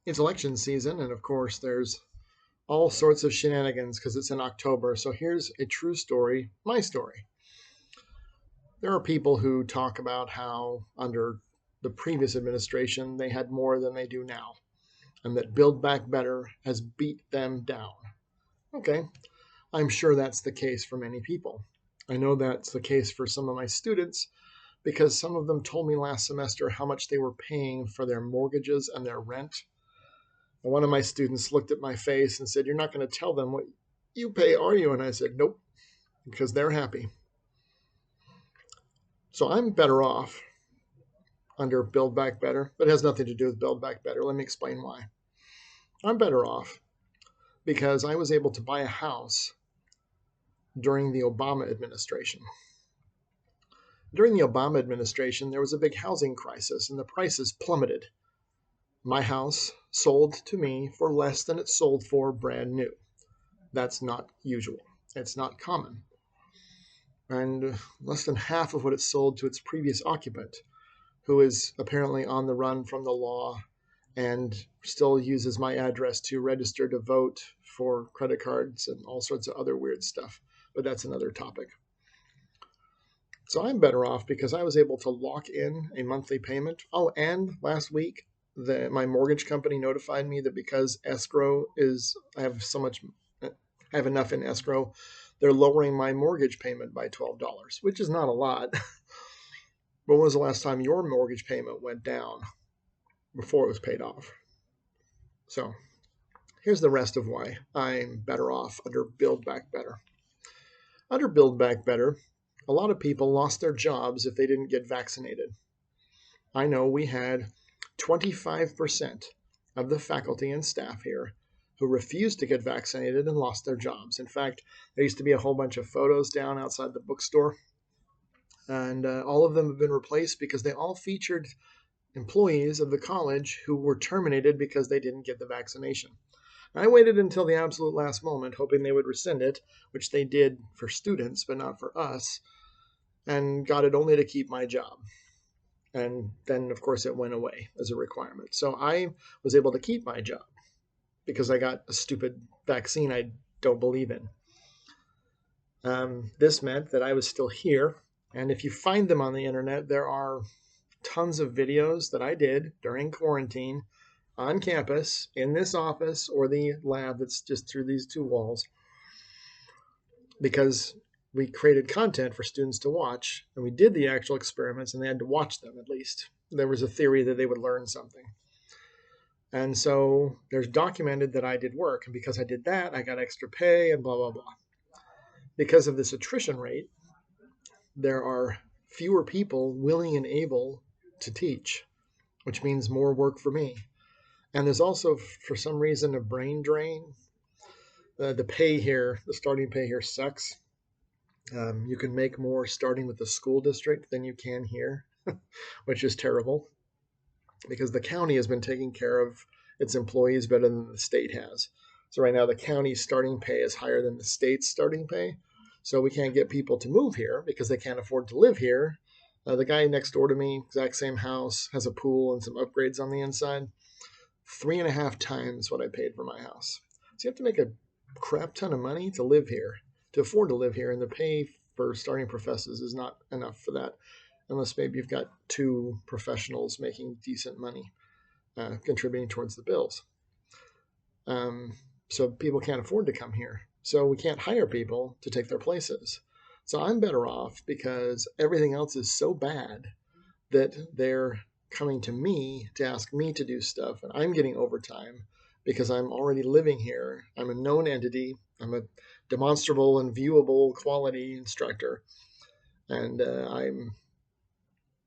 It's election season, and of course, there's all sorts of shenanigans because it's in October. So here's a true story, my story. There are people who talk about how under the previous administration they had more than they do now, and that Build Back Better has beat them down. Okay, I'm sure that's the case for many people. I know that's the case for some of my students because some of them told me last semester how much they were paying for their mortgages and their rent. And one of my students looked at my face and said, "You're not going to tell them what you pay, are you?" And I said, "Nope," because they're happy. So I'm better off under Build Back Better, but it has nothing to do with Build Back Better. Let me explain why. I'm better off because I was able to buy a house during the Obama administration. During the Obama administration, there was a big housing crisis and the prices plummeted. My house sold to me for less than it sold for brand new. That's not usual. It's not common. And less than half of what it sold to its previous occupant, who is apparently on the run from the law and still uses my address to register to vote for credit cards and all sorts of other weird stuff. But that's another topic. So I'm better off because I was able to lock in a monthly payment. Oh, and last week, my mortgage company notified me that because escrow is, I have enough in escrow, they're lowering my mortgage payment by $12, which is not a lot. When was the last time your mortgage payment went down before it was paid off? So here's the rest of why I'm better off under Build Back Better. Under Build Back Better, a lot of people lost their jobs if they didn't get vaccinated. I know we had 25% of the faculty and staff here who refused to get vaccinated and lost their jobs. In fact, there used to be a whole bunch of photos down outside the bookstore, and all of them have been replaced because they all featured employees of the college who were terminated because they didn't get the vaccination. I waited until the absolute last moment, hoping they would rescind it, which they did for students, but not for us, and got it only to keep my job. And then, of course, it went away as a requirement. So I was able to keep my job because I got a stupid vaccine I don't believe in. This meant that I was still here. And if you find them on the internet, there are tons of videos that I did during quarantine on campus, in this office, or the lab that's just through these two walls, because we created content for students to watch, and we did the actual experiments, and they had to watch them at least. There was a theory that they would learn something. And so there's documented that I did work, and because I did that, I got extra pay and blah, blah, blah. Because of this attrition rate, there are fewer people willing and able to teach, which means more work for me. And there's also, for some reason, a brain drain. The pay here, the starting pay here sucks. You can make more starting with the school district than you can here, which is terrible because the county has been taking care of its employees better than the state has. So right now the county's starting pay is higher than the state's starting pay. So we can't get people to move here because they can't afford to live here. The guy next door to me, exact same house, has a pool and some upgrades on the inside. 3.5 times what I paid for my house. So you have to make a crap ton of money to live here, to afford to live here, and the pay for starting professors is not enough for that, unless maybe you've got two professionals making decent money, contributing towards the bills. So people can't afford to come here. So we can't hire people to take their places. So I'm better off because everything else is so bad that they're coming to me to ask me to do stuff, and I'm getting overtime because I'm already living here. I'm a known entity. I'm a demonstrable and viewable quality instructor, and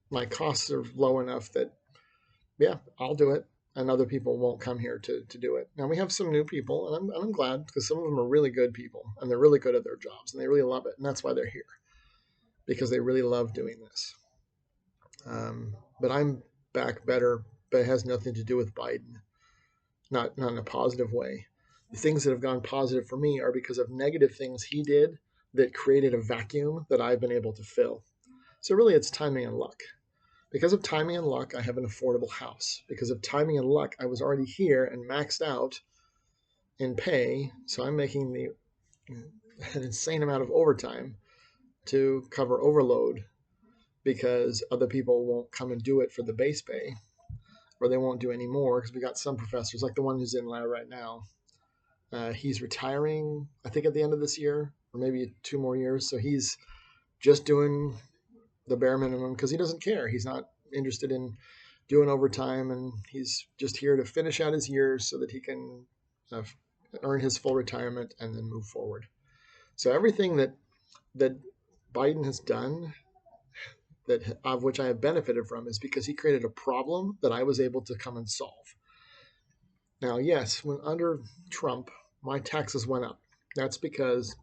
my costs are low enough that, yeah, I'll do it, and other people won't come here to do it. Now we have some new people, and I'm glad because some of them are really good people, and they're really good at their jobs, and they really love it, and that's why they're here, because they really love doing this. But I'm back better, but it has nothing to do with Biden, not in a positive way. The things that have gone positive for me are because of negative things he did that created a vacuum that I've been able to fill. So really it's timing and luck, Because of timing and luck, I have an affordable house. Because of timing and luck, I was already here and maxed out in pay, so I'm making an insane amount of overtime to cover overload because other people won't come and do it for the base pay, or they won't do any more because we got some professors, like the one who's in lab right now. He's retiring, I think, at the end of this year, or maybe 2 more years. So he's just doing the bare minimum because he doesn't care. He's not interested in doing overtime, and he's just here to finish out his years so that he can uh, earn his full retirement and then move forward. So everything that Biden has done, that of which I have benefited from, is because he created a problem that I was able to come and solve. Now, yes, when under Trump, my taxes went up. That's because,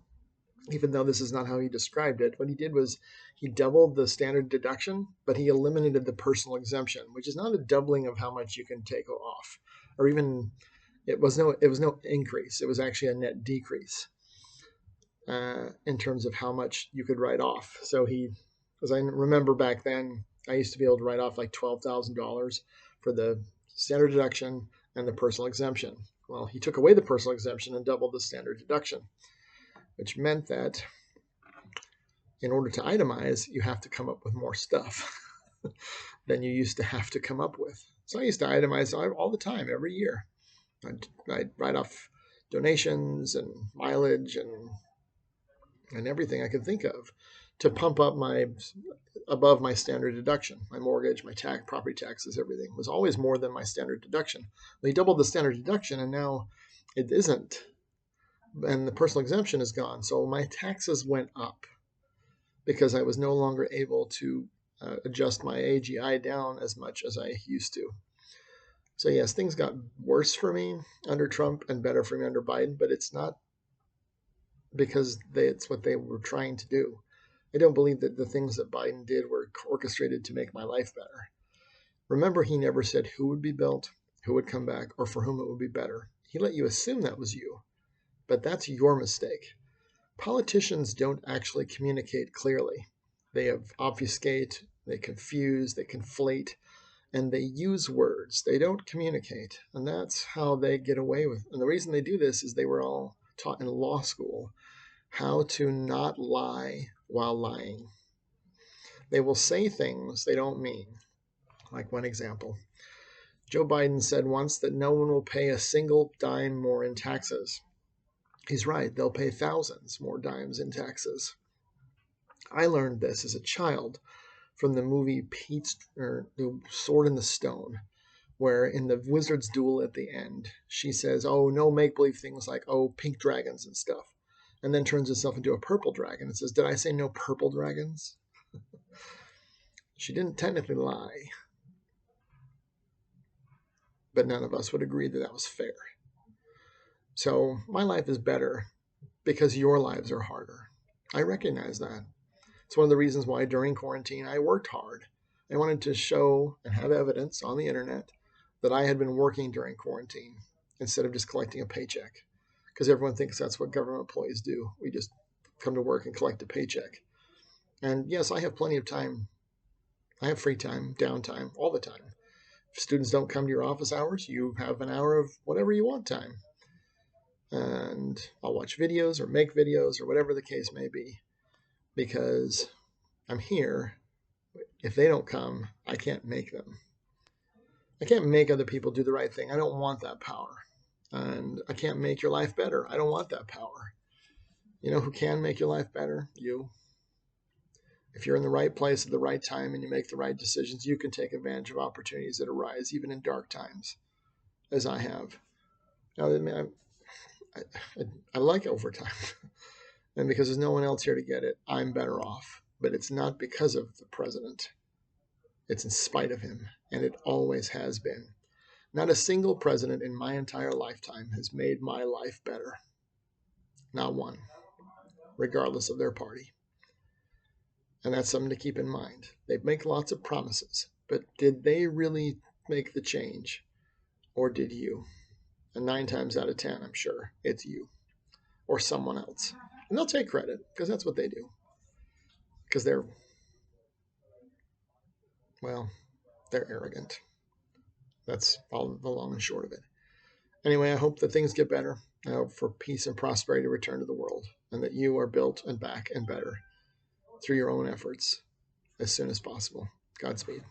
even though this is not how he described it, what he did was he doubled the standard deduction, but he eliminated the personal exemption, which is not a doubling of how much you can take off, or even it was no increase. It was actually a net decrease in terms of how much you could write off. So as I remember back then, I used to be able to write off like $12,000 for the standard deduction and the personal exemption. Well, he took away the personal exemption and doubled the standard deduction, which meant that in order to itemize, you have to come up with more stuff than you used to have to come up with. So I used to itemize all the time, every year. I'd write off donations and mileage and everything I could think of to pump up above my standard deduction. My mortgage, my property taxes, everything was always more than my standard deduction. They doubled the standard deduction, and now it isn't. And the personal exemption is gone. So my taxes went up because I was no longer able to adjust my AGI down as much as I used to. So yes, things got worse for me under Trump and better for me under Biden, but it's not because it's what they were trying to do. I don't believe that the things that Biden did were orchestrated to make my life better. Remember, he never said who would be built, who would come back, or for whom it would be better. He let you assume that was you, but that's your mistake. Politicians don't actually communicate clearly. They obfuscate, they confuse, they conflate, and they use words. They don't communicate, and that's how they get away with it. And the reason they do this is they were all taught in law school how to not lie while lying. They will say things they don't mean. Like one example, Joe Biden said once that no one will pay a single dime more in taxes. He's right, they'll pay thousands more dimes in taxes. I learned this as a child from the movie The Sword in the Stone, where in the wizard's duel at the end, she says, oh, no make-believe things like, oh, pink dragons and stuff, and then turns herself into a purple dragon and says, did I say no purple dragons? She didn't technically lie, but none of us would agree that that was fair. So my life is better because your lives are harder. I recognize that. It's one of the reasons why during quarantine I worked hard. I wanted to show and have evidence on the internet that I had been working during quarantine instead of just collecting a paycheck, because everyone thinks that's what government employees do. We just come to work and collect a paycheck. And yes, I have plenty of time. I have free time, downtime, all the time. If students don't come to your office hours, you have an hour of whatever you want time. And I'll watch videos or make videos or whatever the case may be, because I'm here. If they don't come, I can't make them. I can't make other people do the right thing. I don't want that power. And I can't make your life better. I don't want that power. You know who can make your life better? You. If you're in the right place at the right time and you make the right decisions, you can take advantage of opportunities that arise, even in dark times, as I have. Now, I like overtime. And because there's no one else here to get it, I'm better off. But it's not because of the president. It's in spite of him, and it always has been. Not a single president in my entire lifetime has made my life better. Not one, regardless of their party. And that's something to keep in mind. They make lots of promises, but did they really make the change? Or did you? And 9 times out of 10, I'm sure, it's you or someone else. And they'll take credit, because that's what they do. Because they're, well, They're arrogant. That's all the long and short of it. Anyway, I hope that things get better. I hope for peace and prosperity to return to the world, and that you are built and back and better through your own efforts as soon as possible. Godspeed.